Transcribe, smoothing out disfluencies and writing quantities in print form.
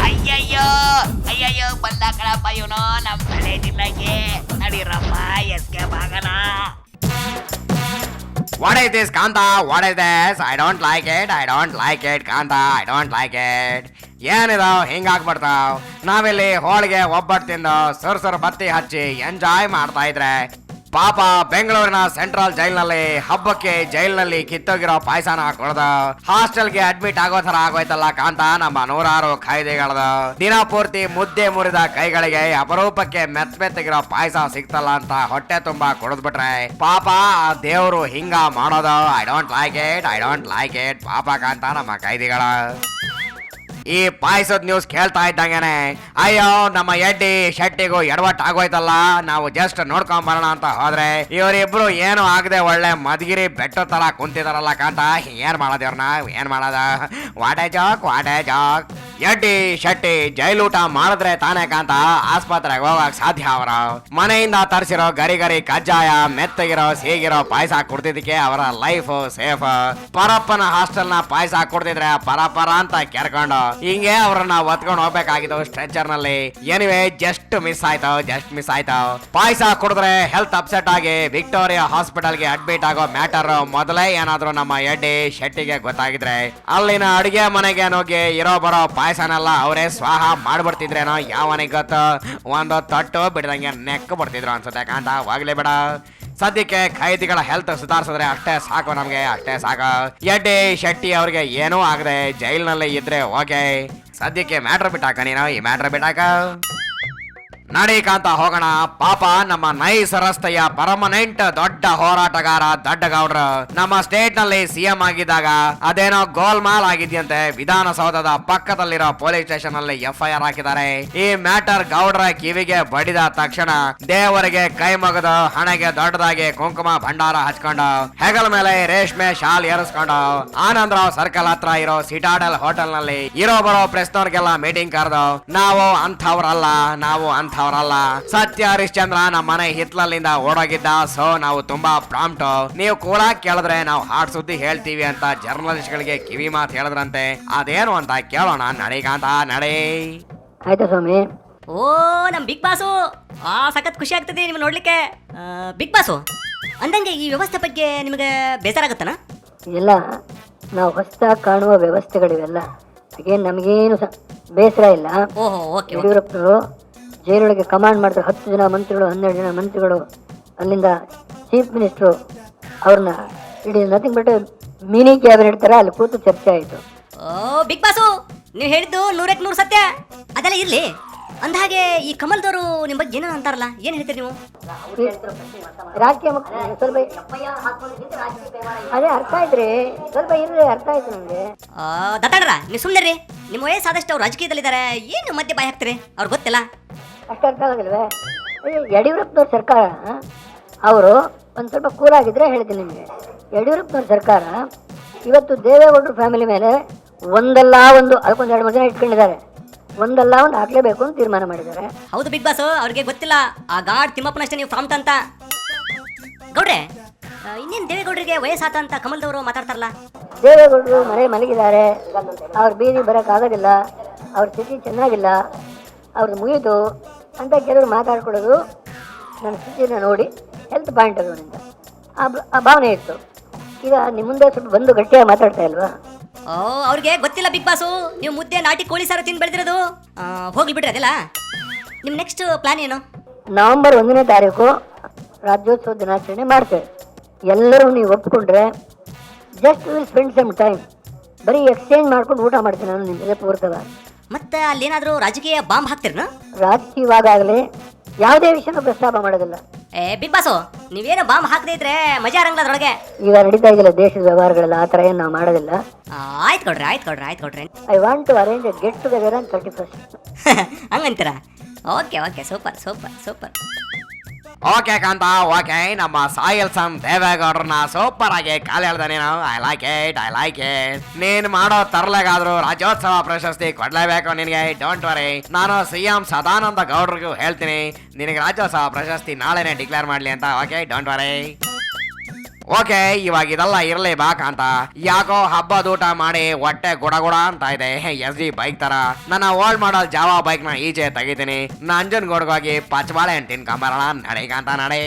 ಅಯ್ಯಯ್ಯೋ ಅಯ್ಯಯ್ಯೋ ಬಂದ ಕಣಪ್ಪ ಇವನು ನಮ್ ತಲೆ ಜಿಲ್ಲೆಗೆ ನಡೀರಪ್ಪ S K Bagana. What is this, Kanta? What is this? I don't like it. I don't like it, Kanta. I don't like it. ಏನಿದು ಹಿಂಗಾಗ್ಬಿಡ್ತಾವ್? ನಾವಿಲ್ಲಿ ಹೋಳಿಗೆ ಒಬ್ಬಟ್ಟು ತಿಂದು ಸುರ್ ಬತ್ತಿ ಹಚ್ಚಿ ಎಂಜಾಯ್ ಮಾಡ್ತಾ ಇದ್ರೆ ಪಾಪ ಬೆಂಗಳೂರಿನ ಸೆಂಟ್ರಲ್ ಜೈಲ್ನಲ್ಲಿ ಹಬ್ಬಕ್ಕೆ ಜೈಲ್ನಲ್ಲಿ ಕಿತ್ತೋಗಿರೋ ಪಾಯಸನ ಕೊಡ್ದು ಹಾಸ್ಟೆಲ್ಗೆ ಅಡ್ಮಿಟ್ ಆಗೋ ತರ ಆಗೋಯ್ತಲ್ಲ ಕಾಂತ ನಮ್ಮ ನೂರಾರು ಖೈದಿಗಳದು. ದಿನ ಪೂರ್ತಿ ಮುದ್ದೆ ಮುರಿದ ಕೈಗಳಿಗೆ ಅಪರೂಪಕ್ಕೆ ಮೆತ್ತಗಿರೋ ಪಾಯಸ ಸಿಕ್ತಲ್ಲ ಅಂತ ಹೊಟ್ಟೆ ತುಂಬಾ ಕುಡಿದ್ಬಿಟ್ರೆ ಪಾಪ ಆ ದೇವ್ರು ಹಿಂಗ ಮಾಡೋದು. I don't like it. I don't like it. ಪಾಪ ಕಾಂತ ನಮ್ಮ ಖೈದಿಗಳು. ಈ ಪಾಯಸದ ನ್ಯೂಸ್ ಕೇಳ್ತಾ ಇದ್ದಂಗೆನೆ ಅಯ್ಯೋ ನಮ್ಮ ಎಡ್ಡಿ ಶೆಟ್ಟಿಗೂ ಎಡವಟ್ ಆಗೋಯ್ತಲ್ಲ, ನಾವು ಜಸ್ಟ್ ನೋಡ್ಕೊಂಡ್ ಬರೋಣ ಅಂತ ಹೋದ್ರೆ ಇವರಿಬ್ರು ಏನು ಆಗದೆ ಒಳ್ಳೆ ಮದ್ಗಿರಿ ಬೆಟ್ಟ ತರ ಕುಂತಿದಾರಲ್ಲ ಕಾಂತ. ಏನ್ ಮಾಡೋದು ಇವ್ರನ್ನ, ಏನ್ ಮಾಡೋದ? ವಾಟೆ ಜಾಕ್. ಎಡ್ಡಿ ಶೆಟ್ಟಿ ಜೈಲೂಟ ಮಾಡಿದ್ರೆ ತಾನೇ ಕಾಂತ ಆಸ್ಪತ್ರೆಗೆ ಹೋಗಕ್ ಸಾಧ್ಯ. ಅವರ ಮನೆಯಿಂದ ತರಿಸಿರೋ ಗರಿ ಕಜ್ಜಾಯ ಮೆತ್ತಗಿರೋ ಸೀಗಿರೋ ಪಾಯಸ ಕುಡ್ದಿದ್ದಕ್ಕೆ ಅವರ ಲೈಫ್ ಸೇಫ್. ಪರಪ್ಪನ ಹಾಸ್ಟೆಲ್ ನ ಪಾಯಸ ಕುಡ್ದಿದ್ರೆ ಪರ ಅಂತ ಕೆರ್ಕೊಂಡು ಹಿಂಗೆ ಅವ್ರನ್ನ ಒತ್ಕೊಂಡು ಹೋಗ್ಬೇಕಾಗಿತ್ತು ಸ್ಟ್ರೆಚರ್ ನಲ್ಲಿ. ಎನಿವೆ ಜಸ್ಟ್ ಮಿಸ್ ಆಯ್ತು. ಪಾಯಸ ಕುಡಿದ್ರೆ ಹೆಲ್ತ್ ಅಪ್ಸೆಟ್ ಆಗಿ ವಿಕ್ಟೋರಿಯಾ ಹಾಸ್ಪಿಟಲ್ಗೆ ಅಡ್ಮಿಟ್ ಆಗೋ ಮ್ಯಾಟರ್ ಮೊದಲೇ ಏನಾದ್ರು ನಮ್ಮ ಎಡ್ಡಿ ಶೆಟ್ಟಿಗೆ ಗೊತ್ತಾಗಿದ್ರೆ ಅಲ್ಲಿನ ಅಡಿಗೆ ಮನೆಗೆ ನುಗ್ಗಿ ಇರೋ ಬರೋ ಪಾಯಸನೆಲ್ಲ ಅವರೇ ಸ್ವಾಹ ಮಾಡ್ಬಿಡ್ತಿದ್ರೇನೋ ಯಾವನಿಗೆ ಗೊತ್ತು. ಒಂದು ತಟ್ಟು ಬಿಡದಂಗೆ ನೆಕ್ ಬಿಡ್ತಿದ್ರು ಅನ್ಸುತ್ತೆ ಕಾಂತ. ಹೋಗ್ಲಿ ಬೇಡ, ಸದ್ಯಕ್ಕೆ ಖೈದಿಗಳ ಹೆಲ್ತ್ ಸುಧಾರಿಸಿದ್ರೆ ಅಷ್ಟೇ ಸಾಕು ನಮ್ಗೆ, ಅಷ್ಟೇ ಸಾಕು. ಎಡ್ಡಿ ಶೆಟ್ಟಿ ಅವ್ರಿಗೆ ಏನೂ ಆಗದೆ ಜೈಲ್ನಲ್ಲಿ ಇದ್ರೆ ಓಕೆ. ಸದ್ಯಕ್ಕೆ ಮ್ಯಾಟ್ರ್ ಬಿಟ್ಟಾಕ ನೀನು, ಈ ಮ್ಯಾಟ್ರ್ ಬಿಟ್ಟಾಕ. ನಡಿ ಕಾಂತ ಹೋಗೋಣ. ಪಾಪ ನಮ್ಮ ನೈಸ್ ರಸ್ತೆಯ ಪರ್ಮನೆಂಟ್ ದೊಡ್ಡ ಹೋರಾಟಗಾರ ದಡ್ಡಗೌಡ್ರು ನಮ್ಮ ಸ್ಟೇಟ್ ನಲ್ಲಿ ಸಿಎಂ ಆಗಿದ್ದಾಗ ಅದೇನೋ ಗೋಲ್ಮಾಲ್ ಆಗಿದ್ಯಂತೆ. ವಿಧಾನಸೌಧದ ಪಕ್ಕದಲ್ಲಿರೋ ಪೊಲೀಸ್ ಸ್ಟೇಷನ್ ನಲ್ಲಿ FIR ಹಾಕಿದ್ದಾರೆ. ಈ ಮ್ಯಾಟರ್ ಗೌಡ್ರ ಕಿವಿಗೆ ಬಡಿದ ತಕ್ಷಣ ದೇವರಿಗೆ ಕೈ ಮುಗಿದು ಹಣೆಗೆ ದೊಡ್ಡದಾಗಿ ಕುಂಕುಮ ಭಂಡಾರ ಹಚ್ಕೊಂಡು ಹೆಗಲ ಮೇಲೆ ರೇಷ್ಮೆ ಶಾಲ್ ಏರಿಸ್ಕೊಂಡು ಆನಂದರಾವ್ ಸರ್ಕಲ್ ಹತ್ರ ಇರೋ ಸಿಟಾಡೆಲ್ ಹೋಟೆಲ್ ನಲ್ಲಿ ಇರೋ ಬರೋ ಪ್ರೆಸ್ನವ್ರಿಗೆಲ್ಲ ಮೀಟಿಂಗ್ ಕರೆದು ನಾವು ಅಂಥವ್ರಲ್ಲ ಸತ್ಯ ಹರಿಶ್ಚಂದ್ರ ನಮ್ಮ ಮನೆ ಹಿತ್ಲಲ್ಲಿಂದ ಓಡೋಗಿದ್ದ, ಸೊ ನಾವು ತುಂಬಾ ಪ್ರಾಂಪ್ಟ್. ನೀವು ಕೂಡ ಕೇಳಿದ್ರೆ ನಾವು ಹಾಡ್ ಸುದ್ದಿ ಹೇಳ್ತೀವಿ ಅಂತ ಜರ್ನಲಿಸ್ಟ್ ಗಳಿಗೆ ಕಿವಿ ಮಾತು ಹೇಳಿದ್ರಂತೆ. ಅದೇನು ಅಂತ ಕೇಳೋಣ. ನಡಿಕಾಂತ ನಡಿ. ಆಯ್ತಾ ಸ್ವಾಮಿ? ಓ ನಮ್ ಬಿಗ್ ಬಾಸು ಸಖತ್ ಖುಷಿ ಆಗ್ತದೆ ನಿಮ್ಗೆ ನೋಡ್ಲಿಕ್ಕೆ. ಬಿಗ್ ಬಾಸು ಅಂದಂಗೆ ಈ ವ್ಯವಸ್ಥೆ ಬಗ್ಗೆ ನಿಮಗೆ ಬೇಸರ ಆಗತ್ತನ? ಎಲ್ಲ ನಾವು ಹೊಸದಾಗಿ ಕಾಣುವ ವ್ಯವಸ್ಥೆಗಳಿವೆಲ್ಲ ನಮಗೇನು ಬೇಸರ ಇಲ್ಲ. ಓಹೋ ಓಕೆ. ಯಡಿಯೂರಪ್ಪನವರು ಜೈಲೊಳಗೆ ಕಮಾಂಡ್ ಮಾಡ್ತಾರೆ. 10 ಜನ ಮಂತ್ರಿಗಳು, 12 ಜನ ಮಂತ್ರಿಗಳು, ಅಲ್ಲಿಂದ ಚೀಫ್ ಮಿನಿಸ್ಟ್ರು ಅವ್ರನ್ನ ಇಡೀ ನಥಿಂಗ್ ಬಟ್ ಮಿನಿ ಕ್ಯಾಬಿನೆಟ್ ತರ ಅಲ್ಲಿ ಕೂತು ಚರ್ಚೆ ಆಯಿತು. ಓ ಬಿಗ್ ಬಾಸು ನೀವು ಹೇಳಿದ್ದು 100ಕ್ಕೆ 100 ಸತ್ಯ. ಅದೆಲ್ಲ ಇರ್ಲಿ, ಅಂದಹಾಗೆ ಈ ಕಮಲ್ದವರು ನಿಮ್ಮ ಬಗ್ಗೆ ಏನೋ ಅಂತಾರಲ್ಲ, ಏನ್ ಹೇಳ್ತೀರಿ ನೀವು? ರಾಜಕೀಯ ಸ್ವಲ್ಪ ಅದೇ ಅರ್ಥ ಆಯ್ತ್ರಿ, ಸ್ವಲ್ಪ ಇರ್ರಿ, ಅರ್ಥ ಆಯ್ತು ನಮ್ಗೆ. ದತ್ತಾಡ್ರ ನೀವು ಸುಮ್ಮನೆ ನಿಮ್ಮ ವಯಸ್ಸಾದಷ್ಟು ಅವ್ರು ರಾಜಕೀಯದಲ್ಲಿದ್ದಾರೆ, ಏನು ಮಧ್ಯೆ ಬಾಯಿ ಹಾಕ್ತೀರಿ? ಅವ್ರಿಗೆ ಗೊತ್ತಿಲ್ಲ ಅಷ್ಟು ಅರ್ಥ ಆಗಲ್ವೇ? ಯಡಿಯೂರಪ್ಪನವ್ರ ಸರ್ಕಾರ ಅವರು ಒಂದು ಸ್ವಲ್ಪ ಕೂಲಾಗಿದ್ರೆ ಹೇಳ್ತೀನಿ ನಿಮಗೆ. ಯಡಿಯೂರಪ್ಪನವ್ರ ಸರ್ಕಾರ ಇವತ್ತು ದೇವೇಗೌಡರ ಫ್ಯಾಮಿಲಿ ಮೇಲೆ ಒಂದಲ್ಲ ಒಂದು ಅದಕ್ಕೊಂದು 2-3 ಜನ ಇಟ್ಕೊಂಡಿದ್ದಾರೆ. ಒಂದಲ್ಲ ಒಂದು ಹಾಕ್ಲೇಬೇಕು ಅಂತ ತೀರ್ಮಾನ ಮಾಡಿದ್ದಾರೆ. ಹೌದು ಬಿಗ್ ಬಾಸ್, ಅವ್ರಿಗೆ ಗೊತ್ತಿಲ್ಲ ಆ ಗಾಡ್ ತಿಮ್ಮಪ್ಪನಷ್ಟೇ ನೀವು ಪ್ರಾಂಪ್ಟ್ ಅಂತ. ಗೌಡ್ರೆ ಇನ್ನೇನು ದೇವೇಗೌಡರಿಗೆ ವಯಸ್ಸಾತ ಅಂತ ಕಮಲ್ದವರು ಮಾತಾಡ್ತಾರಲ್ಲ? ದೇವೇಗೌಡರು ಮಲಗಿದ್ದಾರೆ, ಅವ್ರ ಬೀದಿ ಬರೋಕ್ಕಾಗೋದಿಲ್ಲ, ಅವ್ರ ಸ್ಥಿತಿ ಚೆನ್ನಾಗಿಲ್ಲ, ಅವ್ರದ್ದು ಮುಗಿದು ಅಂತ ಕೆಲವರು ಮಾತಾಡ್ಕೊಡೋದು ನನ್ನ ಸ್ಥಿತಿಯನ್ನು ನೋಡಿ ಹೆಲ್ತ್ ಪಾಯಿಂಟ್ ಅದರಿಂದ ಆ ಭಾವನೆ ಇತ್ತು. ಈಗ ನಿಮ್ಮ ಮುಂದೆ ಸ್ವಲ್ಪ ಬಂದು ಗಟ್ಟಿಯಾಗಿ ಮಾತಾಡ್ತಾ ಇಲ್ವಾ? ಓ ಅವ್ರಿಗೆ ಗೊತ್ತಿಲ್ಲ ಬಿಗ್ ಬಾಸು, ನೀವು ಮುದ್ದೆ ನಾಟಿ ಕೋಳಿ ಸಾರು ತಿಂದು ಬೆಳೆದಿರೋದು. ಹೋಗ್ಲಿ ಬಿಡ್ರಿ ಅದೆಲ್ಲ. ನಿಮ್ಮ ನೆಕ್ಸ್ಟ್ ಪ್ಲಾನ್ ಏನು? ನವೆಂಬರ್ 1ನೇ ತಾರೀಕು ರಾಜ್ಯೋತ್ಸವ ದಿನಾಚರಣೆ ಮಾಡ್ತೇವೆ. ಎಲ್ಲರೂ ನೀವು ಒಪ್ಪಿಕೊಂಡ್ರೆ just will spend some time, ಬರೀ ಎಕ್ಸ್ಚೇಂಜ್ ಮಾಡ್ಕೊಂಡು ಊಟ ಮಾಡ್ತೀನಿ ನಾನು ನಿಮ್ಮ ಜೊತೆ ಪೂರ್ತದ. ಮತ್ತೆ ಅಲ್ಲೇನಾದರೂ ರಾಜಕೀಯ ಬಾಂಬ್ ಹಾಕ್ತಿರನ? ರಾಜಕೀಯವಾಗಲಿ ಯಾವುದೇ ವಿಷಯನೂ ಪ್ರಸ್ತಾಪ ಮಾಡೋದಿಲ್ಲ. ಬಿಗ್ ಬಾಸು ನೀವೇನು ಬಾಂಬ್ ಹಾಕದೇ ಇದ್ರೆ ಮಜಾ ಇರಂಗಿಲ್ಲ ಅದ್ರೊಳಗೆ. ಈಗ ನಡೀತಾ ಇದೆಯಲ್ಲ ದೇಶದ ವ್ಯವಹಾರಗಳೆಲ್ಲ, ಆ ಥರ ಏನು ನಾವು ಮಾಡೋದಿಲ್ಲ. ಆಯ್ತು ಕೊಡ್ರಿ. I want to arrange a get together on 31st. ಹಂಗಂತೀರಾ? Okay super. Okay Kanta okay. ನಮ್ಮ ಸಾಯಲ್ ಸಮ್ ದೇವೇಗೌಡ್ರನ್ನ ಸೂಪರ್ ಆಗಿ ಕಾಲು ಹೇಳ್ದ ನೀನು. I like it. ನೀನ್ ಮಾಡೋ ತರಲೆಗಾದ್ರೂ ರಾಜ್ಯೋತ್ಸವ ಪ್ರಶಸ್ತಿ ಕೊಡ್ಲೇಬೇಕು ನಿನಗೆ. ಡೋಂಟ್ ವರಿ, ನಾನು CM ಸದಾನಂದ ಗೌಡ್ರಿಗೂ ಹೇಳ್ತೀನಿ ನಿನಗೆ ರಾಜ್ಯೋತ್ಸವ ಪ್ರಶಸ್ತಿ ನಾಳೆನೆ ಡಿಕ್ಲೇರ್ ಮಾಡ್ಲಿ ಅಂತ. Okay, don't worry. ಓಕೆ, ಇವಾಗ ಇದೆಲ್ಲ ಇರ್ಲಿ ಬಾ ಕಾಂತ. ಯಾಕೋ ಹಬ್ಬದೂಟ ಮಾಡಿ ಹೊಟ್ಟೆ ಗುಡ ಅಂತ ಇದೆ. SD ಬೈಕ್ ತರ ನನ್ನ ಓಲ್ಡ್ ಮಾಡಲ್ ಜಾವಾ ಬೈಕ್ ನ ಈಚೆ ತೆಗಿತೀನಿ. ನಂಜನಗೂಡ್ಗೋಗಿ ಪಚ್ಚಬಾಳೆ ಹಣ್ಣು ತಿನ್ಕೊಂಬರೋಣ. ನಡೆ ಕಾಂತ ನಡೆ.